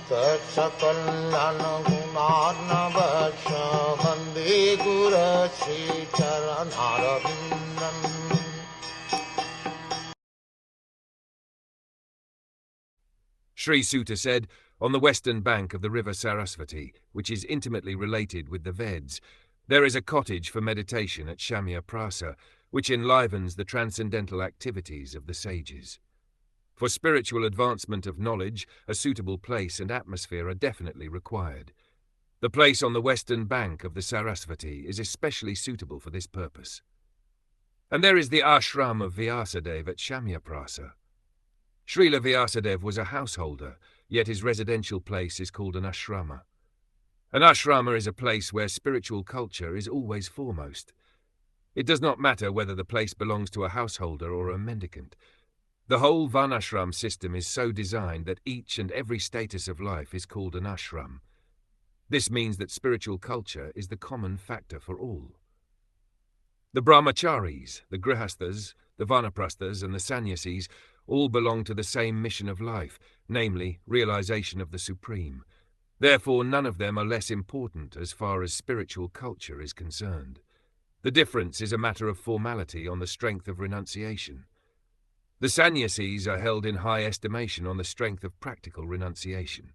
Sakal Gunarnavasha Vande Guru Sri Charanaravindan. Sri Suta said, on the western bank of the river Sarasvati, which is intimately related with the Veds, there is a cottage for meditation at Samyaprasa, which enlivens the transcendental activities of the sages. For spiritual advancement of knowledge, a suitable place and atmosphere are definitely required. The place on the western bank of the Sarasvati is especially suitable for this purpose. And there is the ashram of Vyasadeva at Samyaprasa. Srila Vyasadeva was a householder, yet his residential place is called an ashrama. An ashrama is a place where spiritual culture is always foremost. It does not matter whether the place belongs to a householder or a mendicant. The whole Varnashram system is so designed that each and every status of life is called an ashram. This means that spiritual culture is the common factor for all. The brahmacharis, the grihasthas, the vanaprasthas and the sannyasis all belong to the same mission of life, namely realization of the Supreme. Therefore, none of them are less important as far as spiritual culture is concerned. The difference is a matter of formality on the strength of renunciation. The sannyasis are held in high estimation on the strength of practical renunciation.